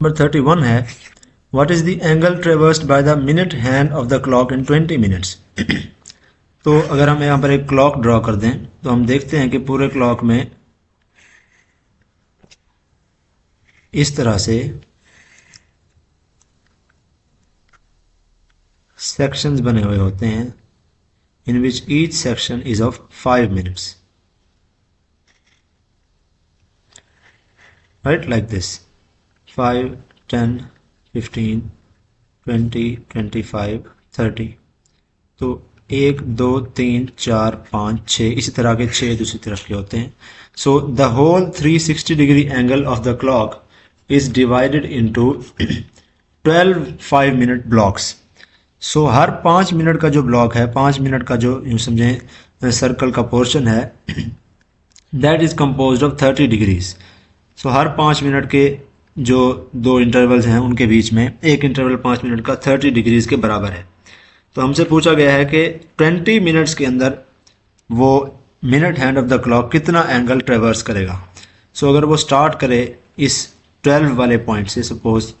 Number 31 है what is the angle traversed by the minute hand of the clock in 20 minutes. तो अगर हम यहाँ पर एक क्लॉक ड्रॉ कर दें तो हम देखते हैं कि पूरे क्लॉक में इस तरह से सेक्शंस बने हुए होते हैं in which each section is of 5 minutes, right, like this 5, 10, 15, 20, 25, 30। तो 1, 2, 3, 4, 5, 6 इसी तरह के 6 दूसरी तरफ के होते हैं। So the whole 360 degree angle of the clock is divided into 12 5 minute blocks. So हर 5 मिनट का जो ब्लॉक है, 5 मिनट का जो यूँ समझें सर्कल का पोर्शन है, that is composed of 30 degrees. सो हर 5 मिनट के जो दो इंटरवल्स हैं उनके बीच में एक इंटरवल 5 मिनट का 30 डिग्रीज के बराबर है। तो हमसे पूछा गया है कि 20 मिनट्स के अंदर वो minute hand of the clock कितना एंगल ट्रेवर्स करेगा। सो अगर वो स्टार्ट करे इस 12 वाले पॉइंट से, सपोज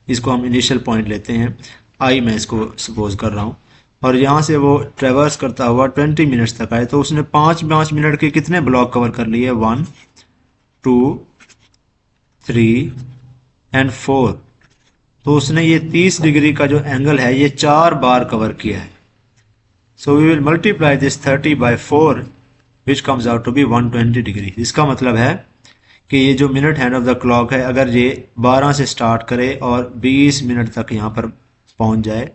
इसको हम इनिशियल पॉइंट लेते हैं, आई मैं इसको सपोज कर रहा हूँ, और यहाँ से वो ट्रेवर्स करता हुआ 20 मिनट्स तक आए, तो उसने 5 मिनट के कितने ब्लॉक कवर कर लिए, 1, 2, 3 एंड 4। तो उसने ये 30 डिग्री का जो एंगल है ये 4 बार कवर किया है। So we will multiply this 30 by 4 which comes out to be 120 degree. इसका मतलब है कि ये जो minute hand of the clock है, अगर ये 12 से स्टार्ट करे और 20 मिनट तक यहाँ पर पहुंच जाए,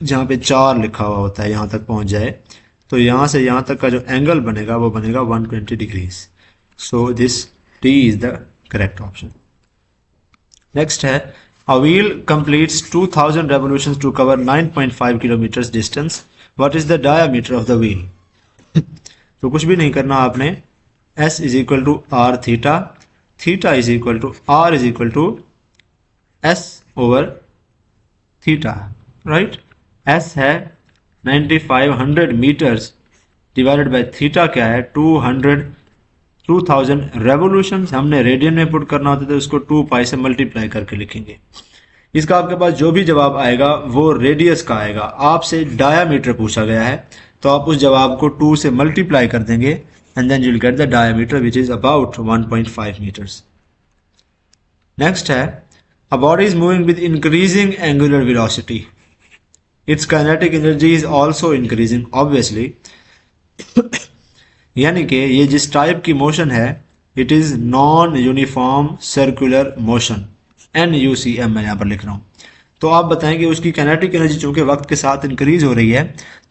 जहाँ पे 4 लिखा हुआ होता है, यहाँ तक पहुंच जाए, तो यहाँ से यहाँ तक का जो एंगल बनेगा वो बनेगा 120 degrees. So this D is the correct option. Next है a wheel completes 2000 revolutions to cover 9.5 kilometers distance. What is the diameter of the wheel? तो कुछ भी नहीं करना आपने, S is equal to R theta, theta is equal to R is equal to S over theta, right? S है 9500 meters divided by theta क्या है 2000 revolution हमने रेडियन में पुट करना होता है, तो उसको 2 पाई से मल्टीप्लाई करके लिखेंगे। इसका आपके पास जो भी जवाब आएगा वो रेडियस का आएगा। आपसे डायामीटर पूछा गया है तो आप उस जवाब को 2 से मल्टीप्लाई कर देंगे and then you will get the diameter which is about 1.5 metres. Next है a body is moving with increasing angular velocity, its kinetic energy is also increasing obviously. यानी कि ये जिस टाइप की मोशन है it is non uniform circular motion, NUCM मैं यहाँ पर लिख रहा हूँ। तो आप बताएं कि उसकी काइनेटिक एनर्जी चूंकि वक्त के साथ इंक्रीज हो रही है,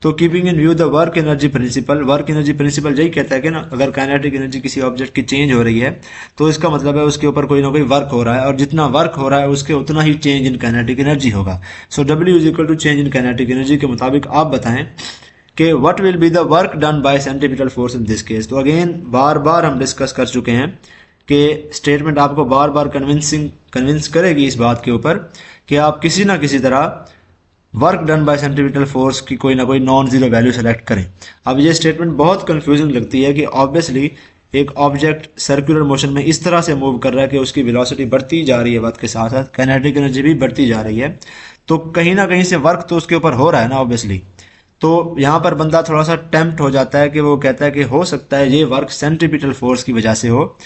तो keeping in view the work energy principal, work energy principal यही कहता है कि ना अगर काइनेटिक एनर्जी किसी ऑब्जेक्ट की चेंज हो रही है तो इसका मतलब है उसके ऊपर कोई ना कोई वर्क हो रहा है, और जितना वर्क हो रहा है उसके उतना ही चेंज इन काइनेटिक एनर्जी होगा। So W is equal to change in kinetic energy के मुताबिक आप बताएं कि what will be the work done by centripetal force in this case. तो अगेन बार बार हम डिस्कस कर चुके हैं कि स्टेटमेंट आपको बार बार कन्विंस करेगी इस बात के ऊपर कि आप किसी ना किसी तरह work done by centripetal force की कोई ना कोई नॉन जीरो वैल्यू सेलेक्ट करें। अब ये स्टेटमेंट बहुत कंफ्यूजिंग लगती है कि ऑब्वियसली एक ऑब्जेक्ट सर्कुलर मोशन में इस तरह से मूव कर रहा है कि उसकी वेलोसिटी बढ़ती जा रही है, वक्त के साथ साथ काइनेटिक एनर्जी भी बढ़ती जा रही है, तो कहीं ना कहीं से वर्क तो उसके ऊपर हो रहा है ना ऑब्वियसली। तो यहाँ पर बंदा थोड़ा सा टेम्प्ट हो जाता है कि वो कहता है कि हो सकता है ये वर्क सेंट्रीपिटल फोर्स की वजह से हो,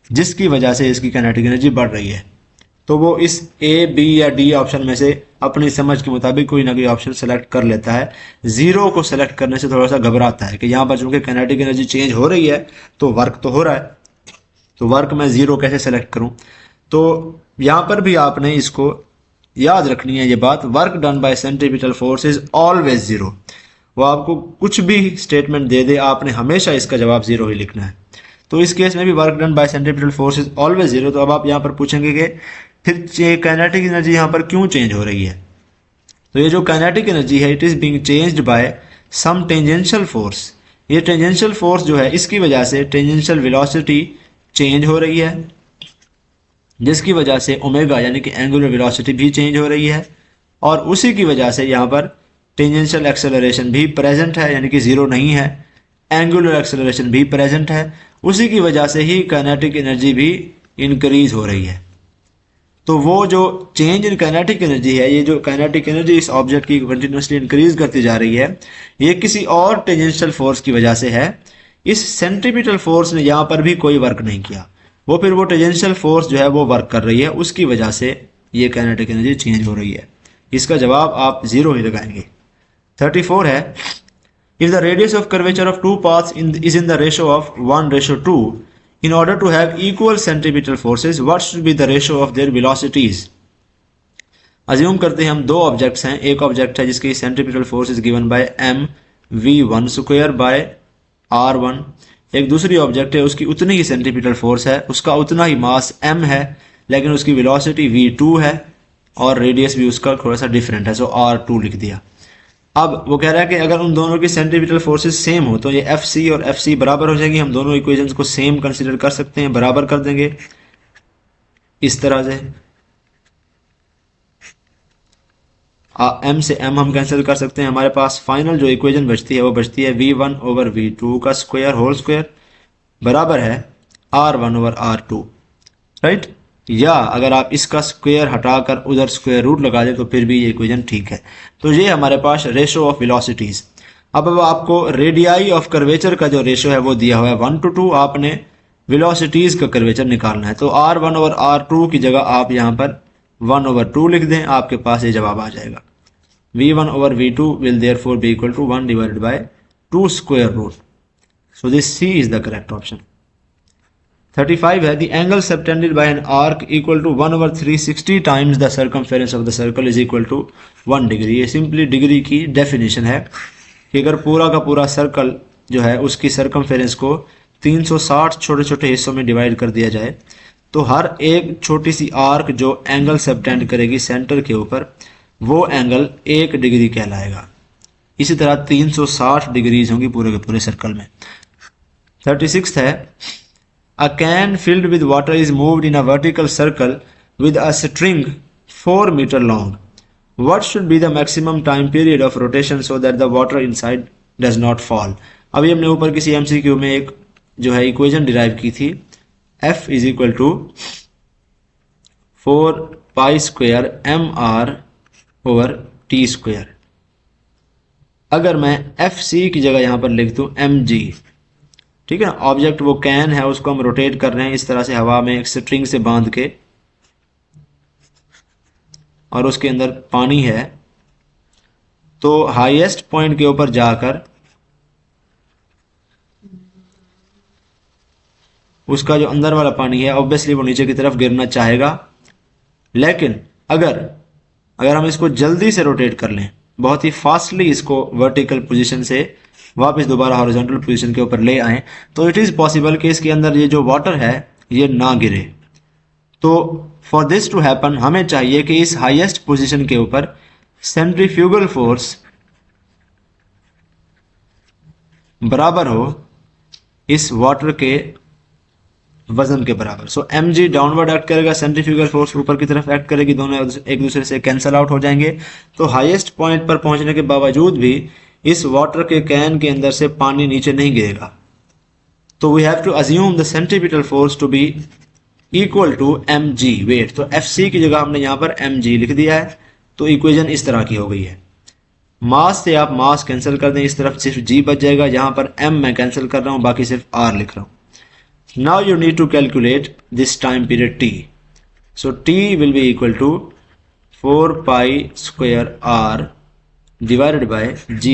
जिसकी वजह से इसकी काइनेटिक एनर्जी बढ़ रही है। तो वो इस A, B या D ऑप्शन में से अपनी समझ के मुताबिक कोई ना कोई ऑप्शन सेलेक्ट कर लेता है। जीरो को सेलेक्ट करने से थोड़ा सा घबराता है कि यहाँ पर चूंकि काइनेटिक एनर्जी चेंज हो रही है तो वर्क तो हो रहा है, तो वर्क मैं जीरो कैसे सेलेक्ट करूं। तो यहाँ पर भी आपने इसको याद रखनी है ये बात, work done by centripetal force is always zero. वो आपको कुछ भी स्टेटमेंट दे दे, आपने हमेशा इसका जवाब जीरो ही लिखना है। तो इस केस में भी work done by centripetal force is always zero. तो अब आप यहाँ पर पूछेंगे कि फिर काइनेटिक एनर्जी यहाँ पर क्यों चेंज हो रही है। तो ये जो काइनेटिक एनर्जी है it is being changed by some tangential force. ये टेंजेंशियल फोर्स जो है इसकी वजह से टेंजेंशियल वेलोसिटी चेंज हो रही है, जिसकी वजह से ओमेगा यानी कि एंगुलर वेलोसिटी भी चेंज हो रही है, और उसी की वजह से यहाँ पर टेंजेंशियल एक्सेलरेशन भी प्रेजेंट है, यानी कि जीरो नहीं है, एंगुलर एक्सेलरेशन भी प्रेजेंट है। उसी की वजह से ही काइनेटिक एनर्जी भी इंक्रीज हो रही है। तो वो जो चेंज इन काइनेटिक एनर्जी है, ये जो काइनेटिक एनर्जी इस ऑब्जेक्ट की कंटिन्यूसली इंक्रीज करती जा रही है, ये किसी और टेंजेंशियल फोर्स की वजह से है। इस सेंट्रीपिटल फोर्स ने यहाँ पर भी कोई वर्क नहीं किया, वो फिर वो टेंजेंशियल फोर्स जो है वो वर्क कर रही है, उसकी वजह से ये काइनेटिक एनर्जी चेंज हो रही है। इसका जवाब आप 0 ही लगाएंगे। 34 है, if the radius of curvature of two paths is in the ratio of 1:2, in order to have equal centripetal forces, what should be the ratio of their velocities? Assume करते हैं हम दो ऑब्जेक्ट्स हैं, एक ऑब्जेक्ट है जिसकी centripetal force is given bye mv1 square by r1, एक दूसरी ऑब्जेक्ट है उसकी उतनी ही सेंट्रीपिटल फोर्स है, उसका उतना ही मास m है, लेकिन उसकी वेलोसिटी v2 है और रेडियस भी उसका थोड़ा सा डिफरेंट है, सो r2 लिख दिया। अब वो कह रहा है कि अगर उन दोनों की सेंट्रीपिटल फोर्सेस सेम हो तो ये Fc और Fc बराबर हो जाएंगी। हम दोनों इक्वेशंस को सेम कंसीडर कर सकते हैं, बराबर कर देंगे इस तरह से। m से m हम कैंसिल कर सकते हैं, हमारे पास फाइनल जो इक्वेशन बचती है वो बचती है v1 ओवर v2 का स्क्वायर होल स्क्वायर बराबर है r1 ओवर r2, राइट। या अगर आप इसका स्क्वायर हटाकर उधर स्क्वायर रूट लगा दें तो फिर भी ये इक्वेशन ठीक है। तो ये हमारे पास रेशो ऑफ वेलोसिटीज। अब आपको रेडियाई ऑफ कर्वेचर का जो रेशो है वो दिया हुआ है 1:2, आपने वेलोसिटीज का कर्वेचर निकालना है, तो r1 ओवर r2 की जगह आप यहाँ पर 1/2 लिख दें, आपके पास ये जवाब आ जाएगा। v1 over v2 will therefore be equal to 1 divided by 2 square root, so this C is the correct option. 35 है, the angle subtended by an arc equal to 1/360 times the circumference of the circle is equal to 1 degree. ये simply degree की definition है कि अगर पूरा का पूरा circle जो है उसकी सर्कमफेरेंस को 360 छोटे छोटे हिस्सों में डिवाइड कर दिया जाए तो हर एक छोटी सी आर्क जो एंगल सबटेंड करेगी सेंटर के ऊपर, वो एंगल 1 डिग्री कहलाएगा। इसी तरह 360 डिग्रीज होंगी पूरे के पूरे सर्कल में। 36 है, a can filled with water is moved in a vertical circle with a string 4 meter long. What should be the maximum time period of rotation so that the water inside does not fall? अभी हमने ऊपर किसी MCQ में एक जो है equation derive की थी, F is equal to 4 pi square mr over t square. अगर मैं FC की जगह यहां पर लिख दूं mg, ठीक है ना, ऑब्जेक्ट वो कैन है उसको हम रोटेट कर रहे हैं इस तरह से हवा में एक स्ट्रिंग से बांध के, और उसके अंदर पानी है, तो हाईएस्ट पॉइंट के ऊपर जाकर उसका जो अंदर वाला पानी है ऑब्वियसली वो नीचे की तरफ गिरना चाहेगा। लेकिन अगर हम इसको जल्दी से रोटेट कर लें, बहुत ही फास्टली इसको वर्टिकल पोजीशन से वापस दोबारा हॉरिजॉन्टल पोजीशन के ऊपर ले आए, तो इट इज पॉसिबल कि इसके अंदर ये जो वाटर है ये ना गिरे। तो फॉर दिस टू हैपन हमें चाहिए कि इस हाईएस्ट पोजीशन के ऊपर सेंट्रीफ्यूगल फोर्स बराबर हो इस वाटर के वजन के बराबर। सो mg डाउनवर्ड एक्ट करेगा, सेंट्रीफ्यूगल फोर्स ऊपर की तरफ एक्ट करेगी, दोनों एक दूसरे से कैंसल आउट हो जाएंगे। तो हाईएस्ट पॉइंट पर पहुंचने के बावजूद भी इस वाटर के कैन के अंदर से पानी नीचे नहीं गिरेगा। तो we have to assume the centripetal force to be equal to mg weight. तो Fc की जगह हमने यहां पर mg लिख दिया है, तो इक्वेशन इस तरह की हो गई है। मास से आप मास कैंसिल कर दें, इस तरफ सिर्फ g बच जाएगा, यहां पर m मैं कैंसिल कर रहा हूं, बाकी सिर्फ r लिख रहा हूं। Now you need to calculate this time period t। So t will be equal to 4 pi square r divided by g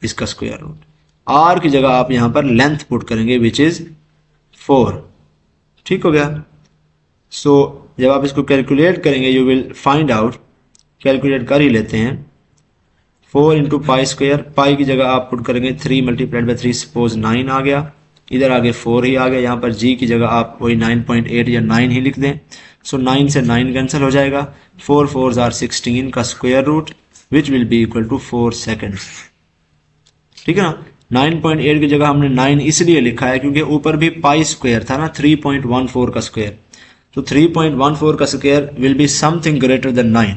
इसका स्क्वायर रूट। r की जगह आप यहां पर लेंथ पुट करेंगे विच इज 4। ठीक हो गया। सो जब आप इसको कैलकुलेट करेंगे you will find out, calculate कर ही लेते हैं, 4 इंटू पाई स्क्वायर, पाई की जगह आप पुट करेंगे 3 मल्टीप्लाइड बाई 3, सपोज 9 आ गया, इधर आगे 4 ही आ गया, यहाँ पर g की जगह आप वही 9.8 या 9 ही लिख दें। सो 9 से 9 कैंसिल हो जाएगा, 4 4s are 16 का square root which will be equal to 4 seconds. ठीक है ना। 9.8 की जगह हमने 9 इसलिए लिखा है क्योंकि ऊपर भी पाई स्क्वायर था ना, 3.14 का स्क्वायर, तो 3.14 का square will be something greater than 9।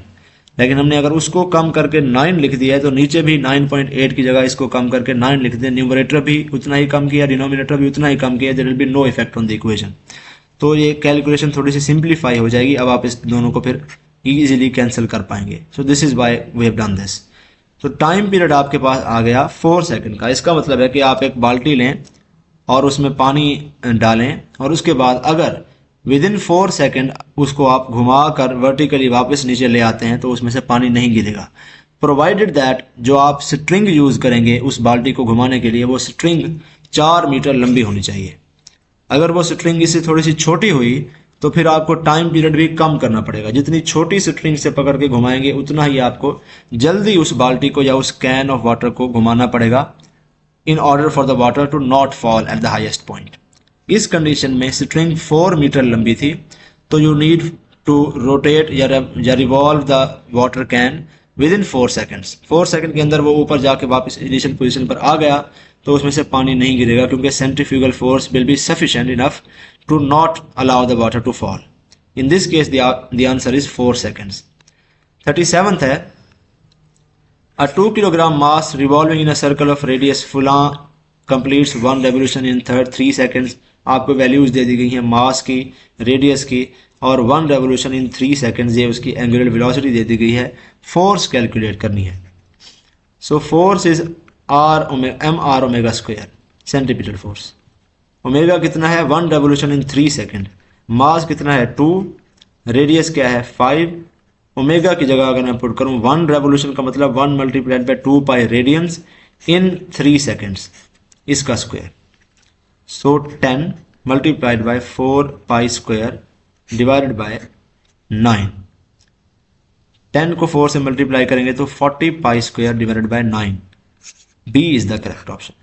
लेकिन हमने अगर उसको कम करके 9 लिख दिया है तो नीचे भी 9.8 की जगह इसको कम करके 9 लिख दें, न्यूमरेटर भी उतना ही कम किया, डिनोमिनेटर भी उतना ही कम किया, there will be no effect on the equation. तो ये कैलकुलेशन थोड़ी सी सिंप्लीफाई हो जाएगी। अब आप इस दोनों को फिर इजीली कैंसिल कर पाएंगे। So this is why we have done this. तो टाइम पीरियड आपके पास आ गया 4 सेकंड का। इसका मतलब है कि आप एक बाल्टी लें और उसमें पानी डालें और उसके बाद अगर विद इन 4 सेकंड उसको आप घुमा कर वर्टिकली वापस नीचे ले आते हैं तो उसमें से पानी नहीं गिरेगा, प्रोवाइडेड दैट जो आप स्ट्रिंग यूज करेंगे उस बाल्टी को घुमाने के लिए वो स्ट्रिंग 4 मीटर लंबी होनी चाहिए। अगर वो स्ट्रिंग इससे थोड़ी सी छोटी हुई तो फिर आपको टाइम पीरियड भी कम करना पड़ेगा। जितनी छोटी स्ट्रिंग से पकड़ के घुमाएंगे उतना ही आपको जल्दी उस बाल्टी को या उस कैन ऑफ वाटर को घुमाना पड़ेगा in order for the water to not fall at the highest point। इस कंडीशन में स्ट्रिंग 4 मीटर लंबी थी तो यू नीड टू रोटेट या revolve the water can with in 4 seconds. 4 second के अंदर वो ऊपर जाके वापस इनिशियल पोजीशन पर आ गया तो उसमें से पानी नहीं गिरेगा क्योंकि centrifugal force will be sufficient enough to not allow the water to fall. In this case the answer is 4 seconds. 37th है A 2 kilogram mass revolving in a circle of radius fula completes one revolution in 3 seconds। आपको values दे दी गई हैं मास की, radius की और 1 revolution in 3 seconds ये उसकी एंगुलर वेलोसिटी दे दी गई है। फोर्स कैलकुलेट करनी है। So force is M R omega square centimetre force. Omega कितना है 1 रेवोल्यूशन इन 3 सेकंड, मास कितना है 2, रेडियस क्या है 5। ओमेगा की जगह अगर मैं पुट करूं 1 रेवोल्यूशन का मतलब 1 multiplied by 2 pi radians in 3 seconds, इसका square. So 10 multiplied by 4 pi square divided by 9। 10 को 4 से मल्टीप्लाई करेंगे तो 40 pi square divided by 9। B is the correct option.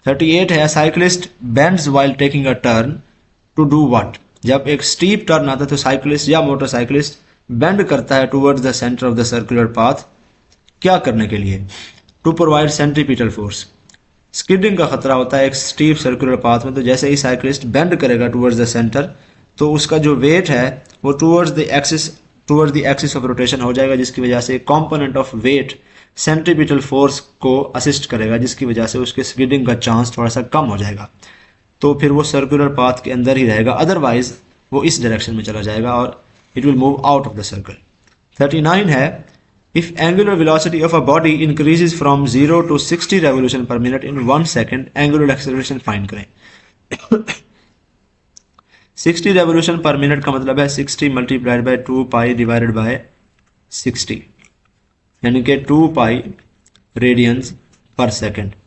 38 है cyclist bends while taking a turn to do what. जब एक steep turn आता है तो साइकिलिस्ट या मोटरसाइकिलिस्ट बेंड करता है towards the centre of the circular path. क्या करने के लिए? To provide centripetal force. Skidding का खतरा होता है एक स्टीप सर्कुलर पाथ में, तो जैसे ही साइकिलिस्ट बेंड करेगा टूवर्ड्स द सेंटर तो उसका जो वेट है वो towards the axis of rotation हो जाएगा, जिसकी वजह से component of weight centripetal force को असिस्ट करेगा, जिसकी वजह से उसके स्किडिंग का चांस थोड़ा सा कम हो जाएगा। तो फिर वो सर्कुलर पाथ के अंदर ही रहेगा, अदरवाइज वो इस डायरेक्शन में चला जाएगा और it will move out of the circle। 39 है if angular velocity of a body increases from 0 to 60 revolution per minute in 1 second, angular acceleration find करें। 60 revolution per minute का मतलब है 60 multiplied by 2 pi divided by 60, यानी कि 2 pi radians per second।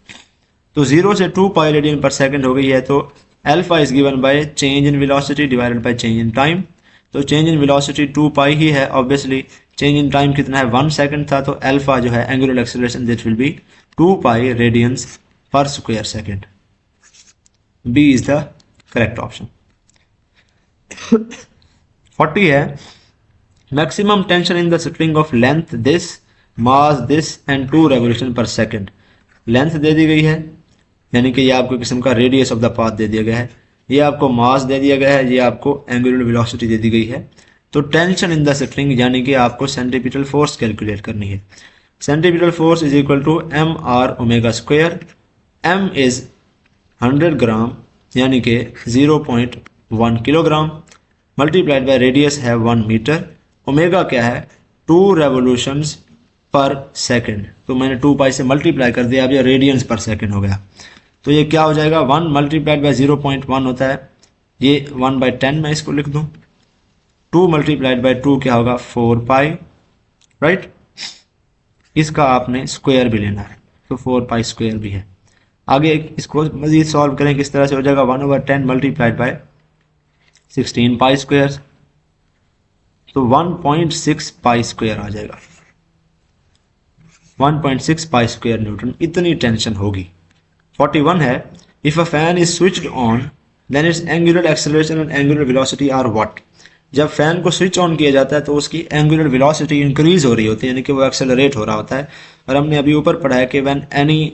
तो 0 से 2 pi radian per second हो गई है, तो alpha is given by change in velocity divided by change in time। तो चेंज इन वेलोसिटी 2 पाई ही है, ऑब्वियसली चेंज इन टाइम कितना है 1 सेकंड था, तो अल्फा जो है angular acceleration that will be 2 pi radians per square second. B is the correct option. 40 है maximum tension in the string of length this mass this and 2 revolution per second. Length दे दी गई है यानी कि ये आपको किस्म का रेडियस ऑफ द पाथ दे दिया गया है, ये आपको मास दे दिया गया है, ये आपको एंगुलर वेलोसिटी दे दी गई है। तो टेंशन इन द स्ट्रिंग यानी कि आपको सेंट्रीपिटल फोर्स कैलकुलेट करनी है। Centripetal force is equal to M R omega square. M is 100 gram यानी कि 0.1 किलोग्राम मल्टीप्लाइड बाय रेडियस है 1 मीटर। ओमेगा क्या है 2 रेवोल्यूशंस पर सेकंड, तो मैंने 2 पाई से मल्टीप्लाई कर दिया, अब ये रेडियंस पर सेकंड हो गया। तो ये क्या हो जाएगा 1 मल्टीप्लाइड बाय 0.1 होता है, ये 1/10 मैं इसको लिख दूं। 2 मल्टीप्लाइड बाय 2 क्या होगा 4 पाई, राइट। इसका आपने स्क्वायर भी लेना है तो 4 पाई स्क्वायर भी है। आगे इसको मजीद सॉल्व करें किस तरह से हो जाएगा 1/10 मल्टीप्लाइड बाय 16 पाई स्क्वायर, तो 1.6 पाई स्क्वायर आ जाएगा। 1.6 पाई स्क्वायर न्यूटन इतनी टेंशन होगी। 41 है if a fan is switched on then its angular acceleration and angular velocity are what. जब फैन को स्विच ऑन किया जाता है तो उसकी एंगुलर वेलोसिटी इंक्रीज हो रही होती है, यानी कि वो एक्सेलरेट हो रहा होता है। और हमने अभी ऊपर पढ़ा है कि when any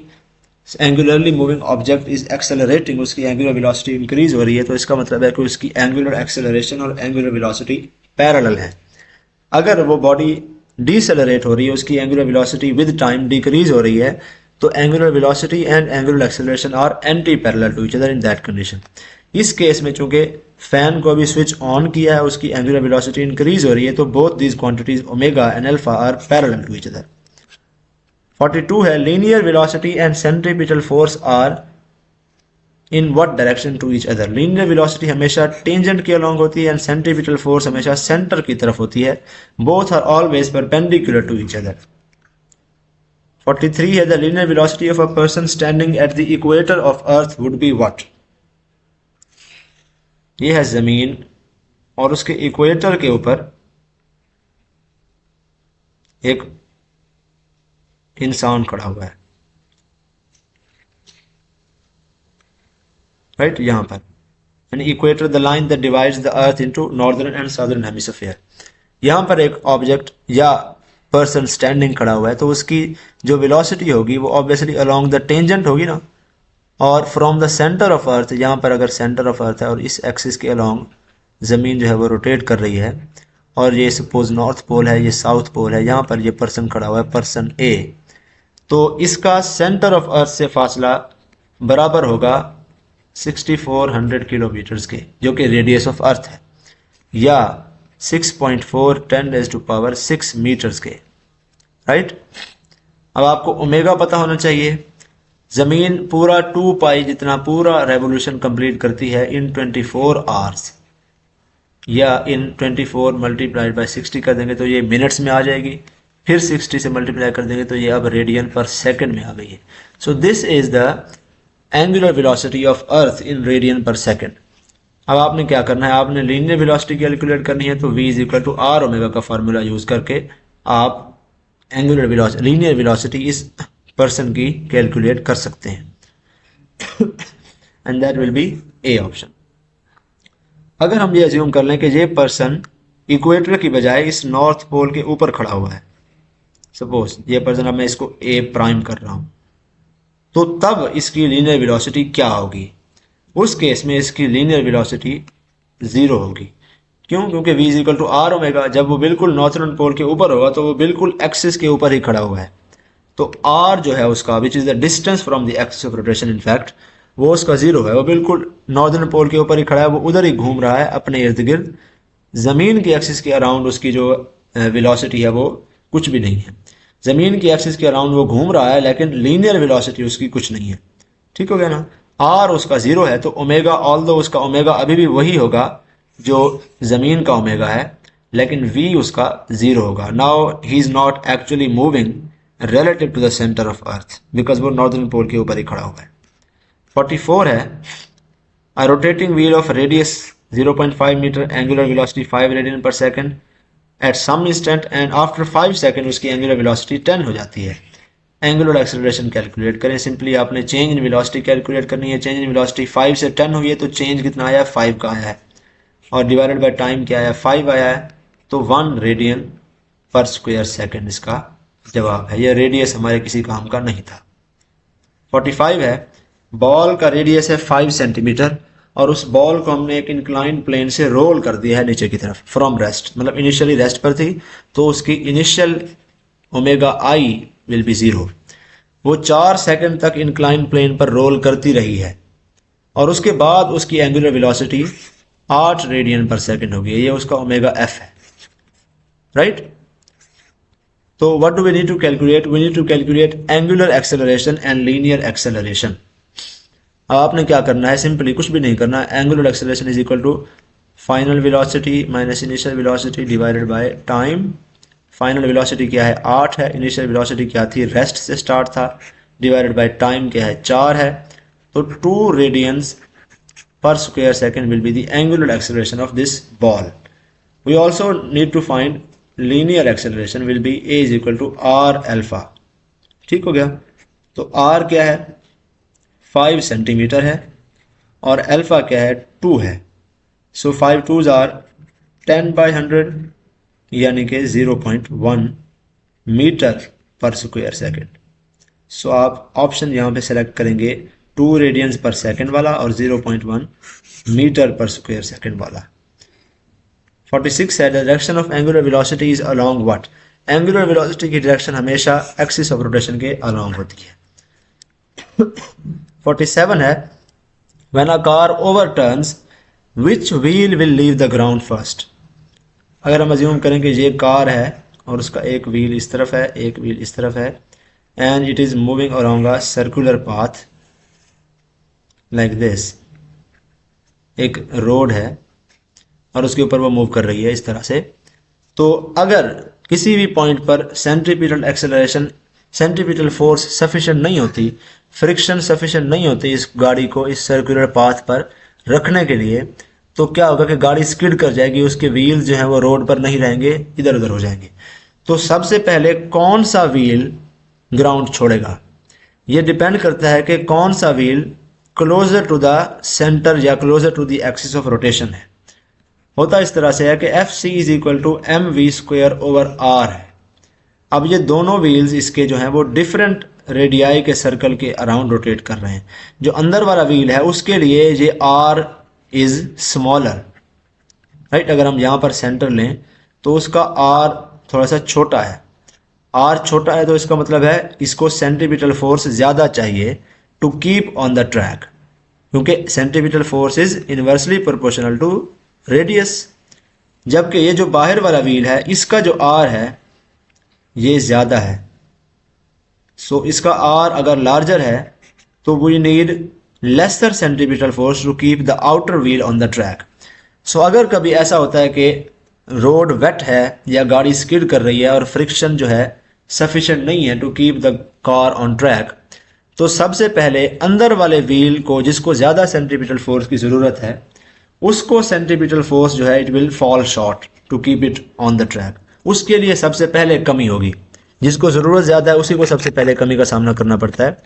angularly moving object is accelerating, उसकी एंगुलर वेलोसिटी इंक्रीज हो रही है, तो इसका मतलब है कि उसकी एंगुलर एक्सेलरेशन और एंगुलर वेलोसिटी पैरेलल है। अगर वो बॉडी डिसेलरेट हो रही है, उसकी angular velocity with time decrease हो रही है, तो angular velocity and angular acceleration are anti parallel to each other in that condition. इस केस में चूंकि फैन को अभी स्विच ऑन किया है, उसकी एंगुलर वेलोसिटी इंक्रीज हो रही है, तो both these quantities omega and alpha are parallel to each other. 42 है linear velocity and centripetal force are in what direction to each other. Linear velocity हमेशा टेंजेंट के अलोंग होती है एंड सेंट्रीपिटल फोर्स हमेशा सेंटर की तरफ होती है। Both are always perpendicular to each other. 43 है the linear velocity of a person standing at the equator of earth would be what. ये है जमीन और उसके इक्वेटर के ऊपर एक इंसान खड़ा हुआ है, राइट, यहां पर and equator the line that divides the earth into northern and southern hemisphere. यहां पर एक ऑब्जेक्ट या पर्सन स्टैंडिंग खड़ा हुआ है, तो उसकी जो वेलोसिटी होगी वो ऑब्वियसली अलोंग द टेंजेंट होगी ना, और from the centre of earth, यहाँ पर अगर सेंटर ऑफ अर्थ है और इस एक्सिस के अलोंग ज़मीन जो है वो रोटेट कर रही है, और ये सपोज नॉर्थ पोल है, ये साउथ पोल है, यहाँ पर ये पर्सन खड़ा हुआ है, पर्सन ए, तो इसका सेंटर ऑफ अर्थ से फासला बराबर होगा 6400 किलोमीटर्स के, जो कि रेडियस ऑफ अर्थ है, या 6.4 10⁻⁶ मीटर्स के, राइट। अब आपको ओमेगा पता होना चाहिए। जमीन पूरा 2 पाई जितना पूरा रेवोल्यूशन कंप्लीट करती है इन 24 आवर्स, या इन 24 मल्टीप्लाइड बाय 60 कर देंगे तो ये मिनट्स में आ जाएगी, फिर 60 से मल्टीप्लाई कर देंगे तो ये अब रेडियन पर सेकंड में आ गई है। सो this is the angular velocity of earth in radian per second. अब आपने क्या करना है, आपने लीनियर वेलोसिटी कैलकुलेट करनी है, तो v is equal to R omega का फार्मूला यूज करके आप एंगुलर वेलोसिटी, लीनियर वेलोसिटी इस पर्सन की कैलकुलेट कर सकते हैं and that will be A option. अगर हम ये अज्यूम कर लें कि ये पर्सन इक्वेटर की बजाय इस नॉर्थ पोल के ऊपर खड़ा हुआ है, सपोज ये पर्सन, अब मैं इसको ए प्राइम कर रहा हूं, तो तब इसकी लीनियर वेलोसिटी क्या होगी? उस केस में इसकी लीनियर वेलोसिटी 0 होगी। क्यों? क्योंकि v is equal to R omega, जब वो बिल्कुल नॉर्थर्न पोल के ऊपर होगा तो वो बिल्कुल एक्सिस के ऊपर ही खड़ा हुआ है, तो r जो है उसका, which is the distance from the axis of rotation, in fact वो उसका 0 है, वो बिल्कुल नॉर्दर्न पोल के ऊपर ही खड़ा है, वो उधर ही घूम रहा है अपने इर्द गिर्द। जमीन की एक्सिस के अराउंड उसकी जो वेलोसिटी है वो कुछ भी नहीं है। जमीन की एक्सिस के अराउंड वो घूम रहा है, लेकिन लीनियर वेलोसिटी उसकी कुछ नहीं है। ठीक हो गया ना। आर उसका 0 है, तो ओमेगा, ऑल्दो उसका ओमेगा अभी भी वही होगा जो जमीन का ओमेगा है, लेकिन v उसका 0 होगा। Now he is not actually moving relative to the center of earth because वो नॉर्दर्न पोल के ऊपर ही खड़ा हुआ है। 44 है a rotating wheel of radius 0.5 meter, angular velocity 5 radian per second at some instant and after 5 seconds उसकी angular velocity 10 हो जाती है। एंगुलर एक्सेलरेशन कैलकुलेट करें। सिंपली आपने चेंज इन वेलोसिटी कैलकुलेट करनी है। चेंज इन वेलोसिटी 5 से 10 हुई है, तो चेंज कितना आया? 5 का आया है, और डिवाइडेड बाय टाइम क्या आया? 5 आया है, तो 1 रेडियन पर स्क्वायर सेकंड इसका जवाब है। यह रेडियस हमारे किसी काम का नहीं था। 45 है बॉल का रेडियस है 5 सेंटीमीटर, और उस बॉल को हमने एक इंक्लाइंड प्लेन से रोल कर दिया है नीचे की तरफ फ्रॉम रेस्ट, मतलब इनिशियली रेस्ट पर थी, तो उसकी initial omega I will be 0। वो 4 सेकंड तक इंक्लाइंड प्लेन पर रोल करती रही है, और उसके बाद उसकी angular velocity 8 radian per second होगी। ये उसका ओमेगा एफ है, राइट। तो what do we need to calculate? We need to calculate angular acceleration and linear acceleration. अब आपने क्या करना है? सिंपली कुछ भी नहीं करना है। Angular acceleration is equal to final velocity minus initial velocity divided by time. Final velocity क्या है? 8 है। इनिशियल वेलोसिटी क्या थी? रेस्ट से स्टार्ट था, डिवाइडेड बाय टाइम क्या है? 4 है। तो 2 radians per square second will be the angular acceleration of this ball. We also need to find linear acceleration will be A is equal to R alpha. ठीक हो गया। तो are क्या है? 5 सेंटीमीटर है, और अल्फा क्या है? 2 है। सो 5 2s आर 10/100, यानी कि 0.1 मीटर पर स्क्वायर सेकंड। सो आप ऑप्शन यहाँ पे सेलेक्ट करेंगे 2 रेडियंस पर सेकंड वाला और 0.1 मीटर पर स्क्वायर सेकंड वाला। 46 है direction of angular velocity is along what? Angular velocity की डायरेक्शन हमेशा एक्सिस ऑफ रोटेशन के अलोंग होती है। 47 है when a car overturns which wheel will leave the ground first. अगर हम अज्यूम करें कि ये कार है और उसका एक व्हील इस तरफ है, एक व्हील इस तरफ है, and it is moving along a circular path like this. एक रोड है और उसके ऊपर वो मूव कर रही है इस तरह से। तो अगर किसी भी पॉइंट पर centripetal acceleration, centripetal force sufficient नहीं होती, फ्रिक्शन सफिशिएंट नहीं होती इस गाड़ी को इस सर्कुलर पाथ पर रखने के लिए, तो क्या होगा कि गाड़ी स्किड कर जाएगी, उसके व्हील जो है वो रोड पर नहीं रहेंगे, इधर उधर हो जाएंगे। तो सबसे पहले कौन सा व्हील ग्राउंड छोड़ेगा, ये डिपेंड करता है कि कौन सा wheel closer to the centre या closer to the axis of rotation है। होता इस तरह से है कि F C is equal to M V square over R है। अब ये दोनों व्हील्स इसके जो हैं वो डिफरेंट रेडियाई के सर्कल के अराउंड रोटेट कर रहे हैं। जो अंदर वाला व्हील है उसके लिए ये आर इज स्मॉलर, राइट। अगर हम यहाँ पर सेंटर लें तो उसका आर थोड़ा सा छोटा है। आर छोटा है तो इसका मतलब है इसको सेंट्रीपिटल फोर्स ज़्यादा चाहिए to keep on the track, क्योंकि centripetal force is inversely proportional to radius. जबकि ये जो बाहर वाला व्हील है इसका जो आर है ये ज़्यादा है। सो इसका आर अगर लार्जर है तो we need lesser centripetal force to keep the outer wheel on the track. So अगर कभी ऐसा होता है कि रोड वेट है या गाड़ी स्किड कर रही है और फ्रिक्शन जो है सफिशिएंट नहीं है to keep the car on track, तो सबसे पहले अंदर वाले व्हील को, जिसको ज़्यादा सेंट्रीपिटल फोर्स की ज़रूरत है, उसको सेंट्रीपिटल फोर्स जो है it will fall short to keep it on the track. उसके लिए सबसे पहले कमी होगी, जिसको ज़रूरत ज़्यादा है उसी को सबसे पहले कमी का सामना करना पड़ता है।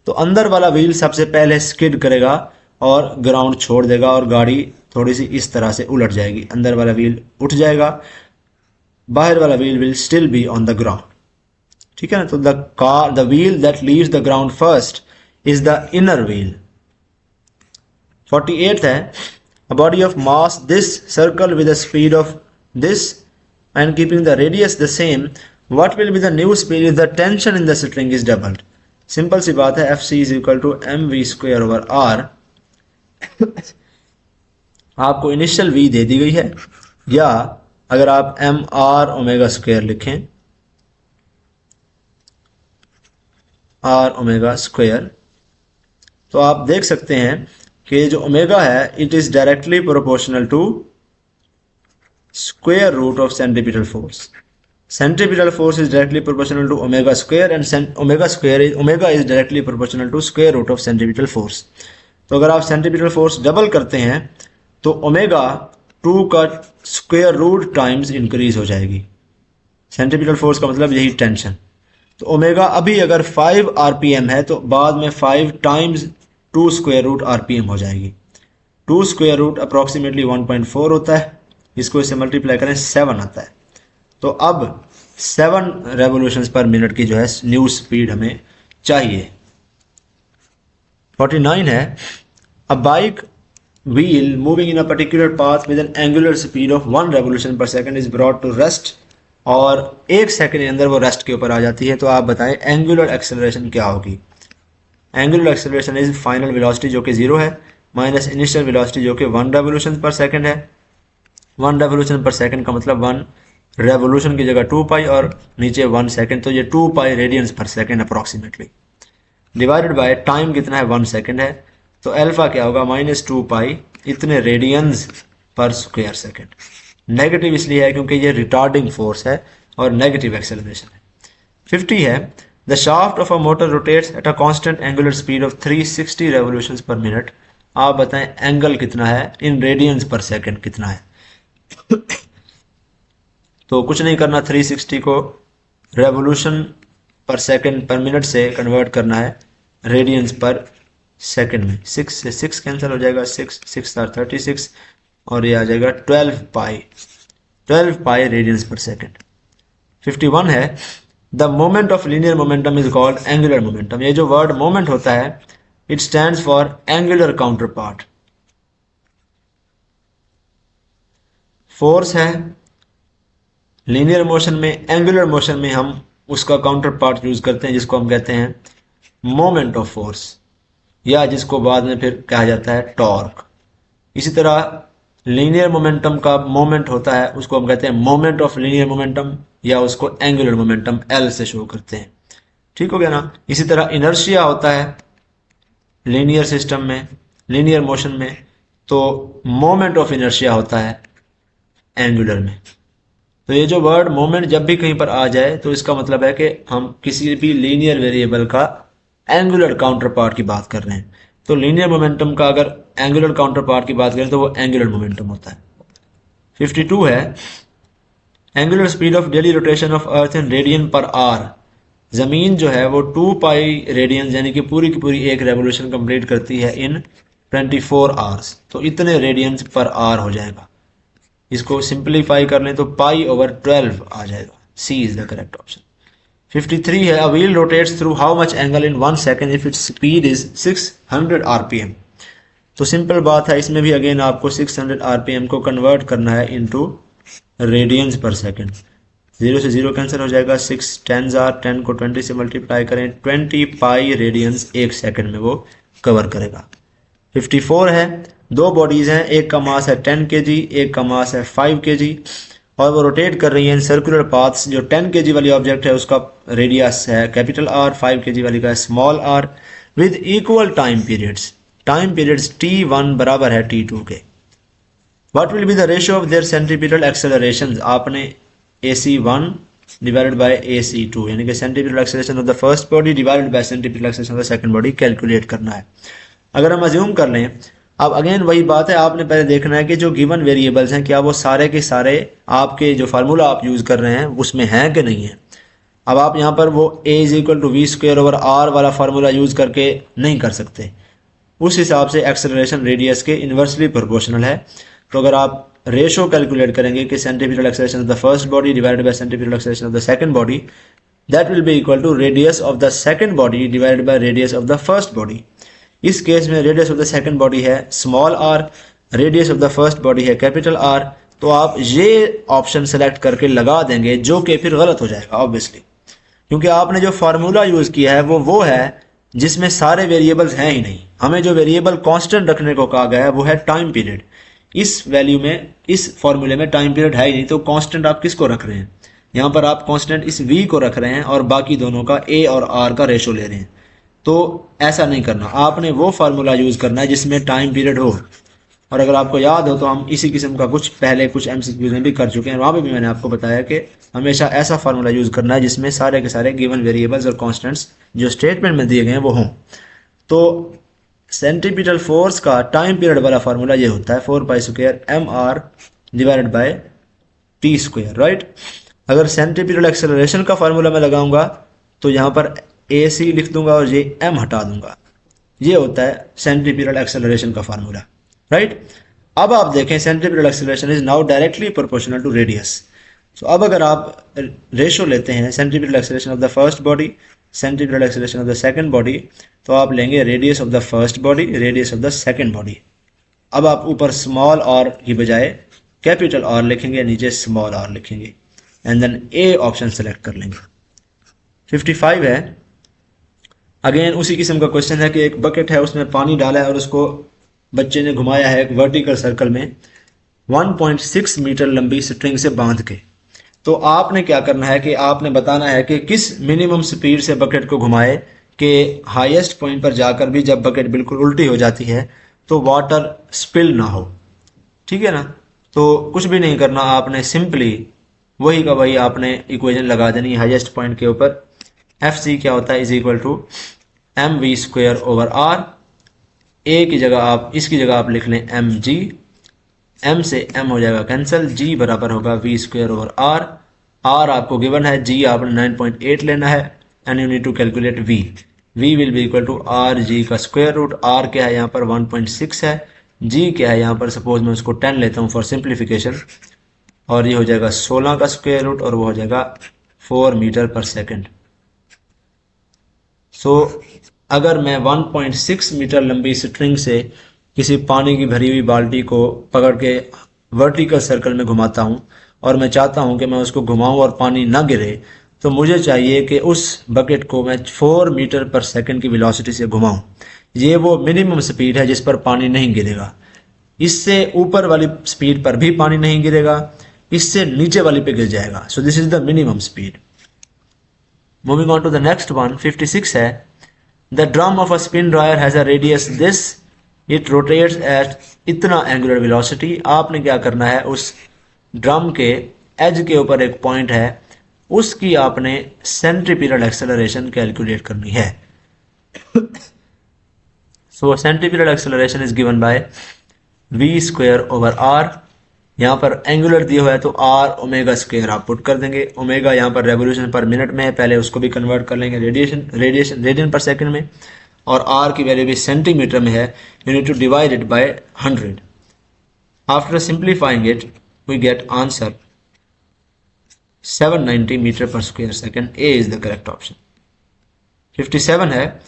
तो अंदर वाला व्हील सबसे पहले स्किड करेगा और ग्राउंड छोड़ देगा और गाड़ी थोड़ी सी इस तरह से उलट जाएगी। अंदर वाला व्हील उठ जाएगा, बाहर वाला wheel will still be on the ground, ठीक है ना। तो the wheel that leaves the ground first is the inner wheel. 48th है, a body of mass this circle with a speed of this and keeping the radius the same, what will be the new speed if the tension in the string is doubled? Simple सी बात है, F C is equal to M V square over R. आपको initial V दे दी गई है, या अगर आप एम आर ओमेगा स्क्वेयर लिखें, आर ओमेगा स्क्वेयर, तो आप देख सकते हैं कि जो ओमेगा है it is directly proportional to square root of centripetal force. Centripetal force is directly proportional to omega square and omega is directly proportional to square root of centripetal force. तो अगर आप centripetal force डबल करते हैं तो omega 2 का square root times increase हो जाएगी। Centripetal force का मतलब यही टेंशन। तो ओमेगा अभी अगर 5 आरपीएम है तो बाद में 5 टाइम्स 2 स्क्वायर रूट आरपीएम हो जाएगी। 2 स्क्वायर रूट अप्रॉक्सीमेटली 1.4 होता है, इसको इससे मल्टीप्लाई करें 7 आता है। तो अब 7 रेवोल्यूशंस पर मिनट की जो है न्यू स्पीड हमें चाहिए। 49 है, a bike wheel moving in a particular path with an angular speed of 1 revolution per second is brought to rest, और 1 सेकंड के अंदर वो रेस्ट के ऊपर आ जाती है। तो आप बताएं एंगुलर एक्सेलरेशन क्या होगी। Angular acceleration is final velocity जो कि 0 है माइनस इनिशियल वेलोसिटी जो कि 1 रेवोल्यूशन पर सेकंड है। 1 रेवोल्यूशन पर सेकंड का मतलब 1 रेवोल्यूशन की जगह 2 पाई और नीचे 1 सेकंड, तो ये 2 पाई रेडियंस पर second approximately, divided by time कितना है 1 सेकंड है। तो अल्फा क्या होगा -2 पाई इतने radiance per square second. Negative इसलिए है क्योंकि ये रिटार्डिंग फोर्स है और नेगेटिव एक्सेलरेशन है। 50 है, the shaft of a motor rotates at a constant angular speed of 360 revolutions पर मिनट। आप बताएं एंगल कितना है इन रेडियंस पर सेकंड कितना है। तो कुछ नहीं करना, 360 को रेवोल्यूशन पर सेकंड पर मिनट से कन्वर्ट करना है रेडियंस पर सेकंड में। 6 से 6 कैंसिल हो जाएगा, 6 आर 36 और ये आ जाएगा 12 पाई रेडियंस पर सेकंड। 51 है, the moment of linear momentum is called angular momentum. ये जो वर्ड मोमेंट होता है it stands for angular counter part. Force है लीनियर मोशन में, एंगुलर मोशन में हम उसका काउंटर पार्ट यूज करते हैं जिसको हम कहते हैं मोमेंट ऑफ फोर्स, या जिसको बाद में फिर कहा जाता है टॉर्क। इसी तरह लीनियर मोमेंटम का मोमेंट होता है उसको हम कहते हैं मोमेंट ऑफ लीनियर मोमेंटम, या उसको एंगुलर मोमेंटम एल से शो करते हैं। ठीक हो गया ना। इसी तरह इनर्शिया होता है लीनियर सिस्टम में, लीनियर मोशन में, तो मोमेंट ऑफ इनर्शिया होता है एंगुलर में। तो ये जो वर्ड मोमेंट जब भी कहीं पर आ जाए तो इसका मतलब है कि हम किसी भी लीनियर वेरिएबल का एंगुलर काउंटर पार्ट की बात कर रहे हैं। तो लीनियर मोमेंटम का अगर एंगुलर काउंटर पार्ट की बात करें तो वो एंगुलर मोमेंटम होता है। 52 है angular speed of daily rotation of earth in radian per hour. जमीन जो है वो 2 पाई रेडियन यानी कि पूरी की पूरी एक रेवोल्यूशन कंप्लीट करती है इन 24 आवर्स। तो इतने रेडियंस पर आवर हो जाएगा। इसको सिंप्लीफाई कर लें तो पाई ओवर 12 आ जाएगा। सी इज द करेक्ट ऑप्शन। 53 है a wheel rotates through how much angle in 1 second if its speed is 600 RPM. तो सिंपल बात है, इसमें भी अगेन आपको 600 आरपीएम को कन्वर्ट करना है इनटू रेडियंस पर सेकेंड। 0 से 0 कैंसिल हो जाएगा, 6 10 आर, 10 को 20 से मल्टीप्लाई करें, 20 पाई रेडियंस एक सेकेंड में वो कवर करेगा। 54 है दो बॉडीज हैं, एक का मास है 10 kg, एक का मास है 5 kg, और वो रोटेट कर रही है इन सर्कुलर पाथ्स। जो 10 kg वाली ऑब्जेक्ट है उसका रेडियस है कैपिटल आर, 5 kg वाली का small R, with equal time periods. Time periods t1 बराबर है t2 के। What will be the ratio of their centripetal accelerations. आपने AC1 डिवाइडेड बाय AC2 यानी कि centripetal acceleration of the first body divided by centripetal acceleration of the second body calculate करना है। अगर हम अज्यूम कर लें, अब अगेन वही बात है, आपने पहले देखना है कि जो गिवन वेरिएबल्स हैं क्या वो सारे के सारे आपके जो फार्मूला आप यूज कर रहे हैं उसमें हैं कि नहीं है। अब आप यहाँ पर वो a is equal to V square over R वाला फार्मूला यूज करके नहीं कर सकते। उस हिसाब से एक्सेलरेशन रेडियस के इन्वर्सली प्रोपोर्शनल है। तो अगर आप रेशो कैलकुलेट करेंगे कि centripetal acceleration of the first body divided by centripetal acceleration of the second body, that will be equal to radius of the second body divided by radius of the first body. इस case में radius of the second body है small R, radius of the first body है capital R. तो आप ये option select करके लगा देंगे, जो कि फिर गलत हो जाएगा ऑब्वियसली, क्योंकि आपने जो फार्मूला यूज किया है वो है जिसमें सारे वेरिएबल्स हैं ही नहीं। हमें जो वेरिएबल कांस्टेंट रखने को कहा गया है वो है टाइम पीरियड। इस वैल्यू में, इस फॉर्मूले में टाइम पीरियड है ही नहीं, तो कांस्टेंट आप किसको रख रहे हैं। यहाँ पर आप कांस्टेंट इस v को रख रहे हैं और बाकी दोनों का a और r का रेशो ले रहे हैं। तो ऐसा नहीं करना, आपने वो फार्मूला यूज करना है जिसमें टाइम पीरियड हो। और अगर आपको याद हो तो हम इसी किस्म का कुछ पहले कुछ MCQ में भी कर चुके हैं, वहां पे भी मैंने आपको बताया कि हमेशा ऐसा फार्मूला यूज करना है जिसमें सारे के सारे गिवन वेरिएबल्स और कांस्टेंट्स जो स्टेटमेंट में दिए गए हैं वो हों। तो सेंट्रीपिटल फोर्स का टाइम पीरियड वाला फार्मूला ये होता है 4 pi square mr divided by t square, right. अगर सेंट्रीपिटल एक्सेलरेशन का फार्मूला मैं लगाऊंगा तो यहाँ पर AC लिख दूंगा और ये m हटा दूंगा। ये होता है सेंट्रीपिटल एक्सेलरेशन का फार्मूला, राइट। अब आप देखें centripetal acceleration is now directly proportional to radius. तो अब अगर आप रेशो लेते हैं centripetal acceleration of the first body, centripetal acceleration of the second body, तो आप लेंगे radius of the first body, radius of the second body. अब आप ऊपर स्मॉल r की बजाय कैपिटल R लिखेंगे, नीचे स्मॉल r लिखेंगे and then A option select कर लेंगे। 55 है अगेन उसी किस्म का क्वेश्चन है कि एक बकेट है, उसमें पानी डाला है और उसको बच्चे ने घुमाया है एक वर्टिकल सर्कल में 1.6 मीटर लंबी स्ट्रिंग से बांध के। तो आपने क्या करना है कि आपने बताना है कि किस मिनिमम स्पीड से बकेट को घुमाए कि हाईएस्ट पॉइंट पर जाकर भी जब बकेट बिल्कुल उल्टी हो जाती है तो वाटर स्पिल ना हो। ठीक है ना। तो कुछ भी नहीं करना, आपने सिंपली वही का वही आपने इक्वेशन लगा देनी हाईएस्ट पॉइंट के ऊपर। FC क्या होता है is equal to mv square over r। A की जगह आप, इसकी जगह आप लिख लें mg, m से m हो जाएगा कैंसिल, g बराबर होगा v square over r। r आपको गिवन है, g आपने 9.8 लेना है and you need to calculate v। v will be equal to r g का स्क्वायर रूट। r क्या है यहाँ पर 1.6 है, g क्या है यहाँ पर सपोज मैं उसको 10 लेता हूँ फॉर सिंप्लीफिकेशन, और ये हो जाएगा 16 का स्क्वायर रूट और वो हो जाएगा 4 मीटर पर सेकेंड। सो अगर मैं 1.6 मीटर लंबी स्ट्रिंग से किसी पानी की भरी हुई बाल्टी को पकड़ के वर्टिकल सर्कल में घुमाता हूं और मैं चाहता हूं कि मैं उसको घुमाऊं और पानी ना गिरे, तो मुझे चाहिए कि उस बकेट को मैं 4 मीटर पर सेकंड की वेलोसिटी से घुमाऊं। ये वो मिनिमम स्पीड है जिस पर पानी नहीं गिरेगा। इससे ऊपर वाली स्पीड पर भी पानी नहीं गिरेगा, इससे नीचे वाली पे गिर जाएगा। So this is the minimum speed. Moving on to the next one, 56 है, the drum of a spin dryer has a radius this, it rotates at इतना एंगुलर वेलोसिटी। आपने क्या करना है, उस ड्रम के एज के ऊपर एक पॉइंट है, उसकी आपने सेंट्रीपिटल एक्सेलरेशन कैलकुलेट करनी है। So centripetal acceleration is given by v square over r। यहाँ पर एंगुलर दिया हुआ है तो r ओमेगा स्क्वायर आप पुट कर देंगे। ओमेगा यहाँ पर रेवोल्यूशन पर मिनट में है, पहले उसको भी कन्वर्ट कर लेंगे रेडियन पर सेकंड में, और r की वैल्यू भी सेंटीमीटर में है। You need to divide it by 100। After simplifying it we get answer 790 metre per square second. A is the correct option. 57 है,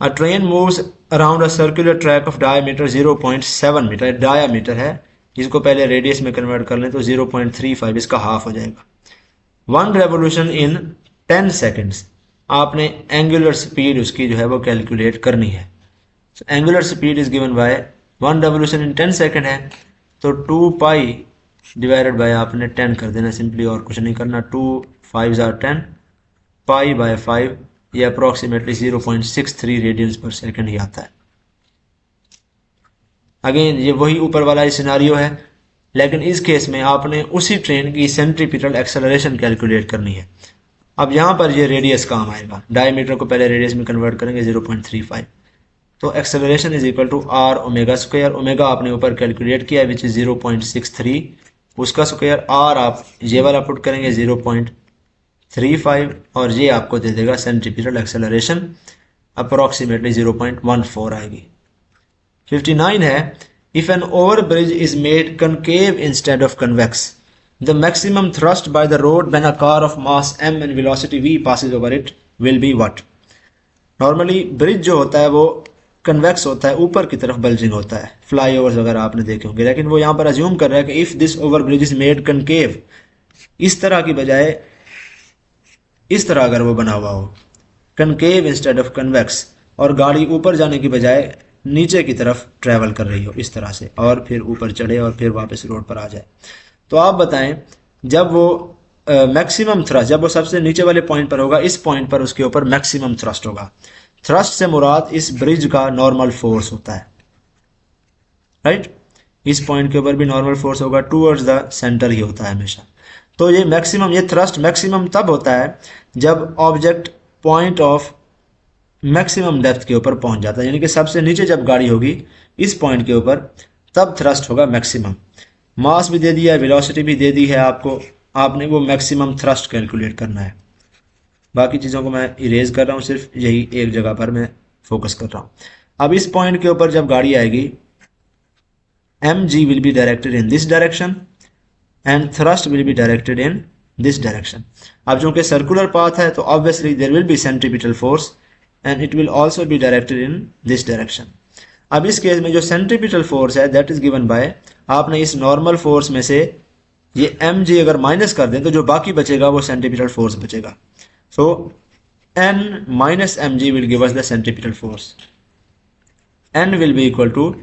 A train moves around a circular track of diameter 0.7 metre. Diameter है, इसको पहले radius में convert कर लें तो 0.35, इसका half हो जाएगा। 1 रेवोल्यूशन इन 10 सेकेंड्स। आपने एंगुलर स्पीड उसकी जो है वो कैलकुलेट करनी है। Angular speed is given bye 1 revolution in 10 second है, तो 2 पाई डिवाइडेड बाय आपने 10 कर देना सिंपली, और कुछ नहीं करना। 2 5 are 10, पाई बाय 5, ये अप्रोक्सीमेटली 0.63 रेडियंस पर सेकंड ही आता है। अगेन ये वही ऊपर वाला ही सिनारियो है, लेकिन इस केस में आपने उसी ट्रेन की सेंट्रीपिटल एक्सेलरेशन कैलकुलेट करनी है। अब यहाँ पर ये रेडियस काम आएगा, डायमीटर को पहले रेडियस में कन्वर्ट करेंगे 0.35, तो acceleration is equal to r omega square. Omega आपने ऊपर कैलकुलेट किया विच इज 0.63, उसका स्क्वायर, r आप ये वाला पुट करेंगे 0.35, और ये आपको दे देगा सेंट्रीपिटल एक्सेलरेशन अप्रोक्सीमेटली 0.14 आएगी। 59 है, if an over bridge is made concave instead of convex, the maximum thrust by the road when a car of mass m and velocity v passes over it will be what. Normally bridge जो होता है वो convex होता है, ऊपर की तरफ bulging होता है, फ्लाईओवर्स वगैरह आपने देखे होंगे, लेकिन वो यहाँ पर अज्यूम कर रहा है कि if this over bridge is made concave, इस तरह की बजाय इस तरह अगर वो बना हुआ हो, कनकेव इंस्टेड ऑफ कन्वेक्स, और गाड़ी ऊपर जाने की बजाय नीचे की तरफ ट्रेवल कर रही हो इस तरह से, और फिर ऊपर चढ़े और फिर वापस रोड पर आ जाए, तो आप बताएं जब वो मैक्सिमम थ्रस्ट, जब वो सबसे नीचे वाले पॉइंट पर होगा, इस पॉइंट पर उसके ऊपर मैक्सिमम थ्रस्ट होगा। थ्रस्ट से मुराद इस ब्रिज का नॉर्मल फोर्स होता है, राइट। इस पॉइंट के ऊपर भी नॉर्मल फोर्स होगा, टूवर्ड्स द सेंटर ही होता है हमेशा। तो ये मैक्सिमम, ये थ्रस्ट मैक्सिमम तब होता है जब object point of maximum depth के ऊपर पहुंच जाता है, यानी कि सबसे नीचे जब गाड़ी होगी इस पॉइंट के ऊपर, तब थ्रस्ट होगा मैक्सिमम। मास भी दे दिया है, वेलोसिटी भी दे दी है आपको, आपने वो मैक्सिमम थ्रस्ट कैलकुलेट करना है। बाकी चीज़ों को मैं इरेज कर रहा हूँ, सिर्फ यही एक जगह पर मैं फोकस कर रहा हूँ। अब इस पॉइंट के ऊपर जब गाड़ी आएगी, mg will be directed in this direction and thrust will be directed in this direction. अब चूंकि सर्कुलर पाथ है तो obviously there will be centripetal force and it will also be directed in this direction. अब इस case में जो centripetal force है that is given by, आपने इस नॉर्मल फोर्स में से ये mg अगर माइनस कर दें तो जो बाकी बचेगा वो सेंट्रीपिटल फोर्स बचेगा। So n minus mg will give us the centripetal force. n will be equal to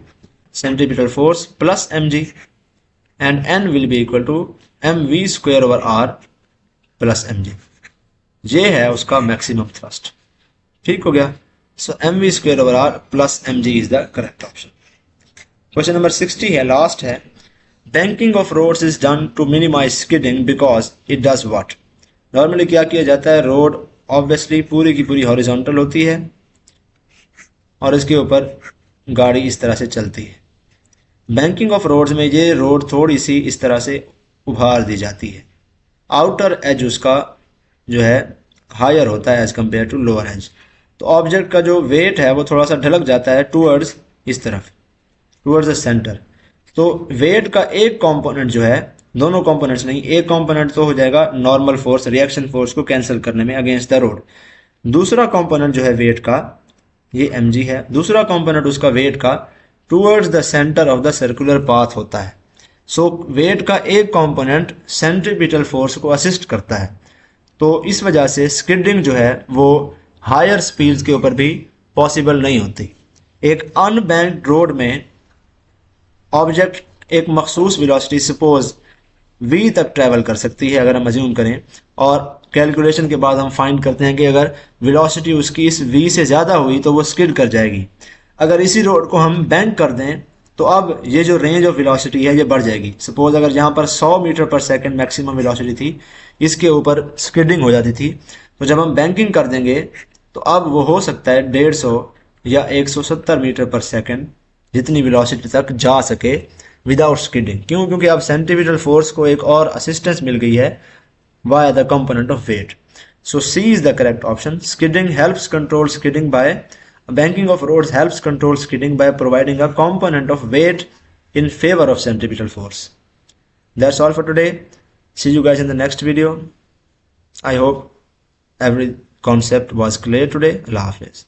centripetal force plus mg and n will be equal to mv square over r plus mg। ये है उसका maximum thrust, ठीक हो गया। सो mv square over r plus mg is the correct option। Question number 60 है, last है, banking of roads is done to minimise skidding because it does what. Normally क्या किया जाता है, रोड ऑब्वियसली पूरी की पूरी हॉरिजॉन्टल होती है और इसके ऊपर गाड़ी इस तरह से चलती है। बैंकिंग ऑफ रोड्स में ये रोड थोड़ी सी इस तरह से उभार दी जाती है, आउटर एज उसका जो है हायर होता है as compare to lower edge, तो ऑब्जेक्ट का जो वेट है वो थोड़ा सा ढलक जाता है टूवर्ड्स इस तरफ, टूवर्ड्स द सेंटर। तो वेट का एक कंपोनेंट जो है, दोनों कंपोनेंट्स नहीं, एक कंपोनेंट तो हो जाएगा नॉर्मल फोर्स, रिएक्शन फोर्स को कैंसिल करने में अगेंस्ट द रोड। दूसरा कंपोनेंट जो है वेट का, ये mg है, दूसरा कंपोनेंट उसका वेट का towards the centre of the circular path होता है। सो वेट का एक कंपोनेंट सेंट्रीपिटल फोर्स को असिस्ट करता है, तो इस वजह से स्किडिंग जो है वो हायर स्पीड्स के ऊपर भी पॉसिबल नहीं होती। एक अनबैंक्ड रोड में ऑब्जेक्ट एक मखसूस वेलोसिटी सपोज v तक ट्रैवल कर सकती है अगर हम अज्यूम करें, और कैलकुलेशन के बाद हम फाइंड करते हैं कि अगर वेलोसिटी उसकी इस v से ज़्यादा हुई तो वो स्किड कर जाएगी। अगर इसी रोड को हम बैंक कर दें तो अब ये जो रेंज ऑफ वेलोसिटी है ये बढ़ जाएगी। सपोज अगर यहाँ पर 100 मीटर पर सेकंड मैक्सिमम वेलोसिटी थी, इसके ऊपर स्किडिंग हो जाती थी, तो जब हम बैंकिंग कर देंगे तो अब वो हो सकता है 150 या 170 मीटर पर सेकंड जितनी वेलोसिटी तक जा सके विदाउट स्किडिंग। क्यों? क्योंकि अब सेंट्रीपिटल फोर्स को एक और असिस्टेंस मिल गई है via the component of weight. So C is the correct option. Skidding helps control skidding by banking of roads helps control skidding by providing a component of weight in favor of centripetal force. That's all for today. See you guys in the next video. I hope every concept was clear today. Allah Hafiz.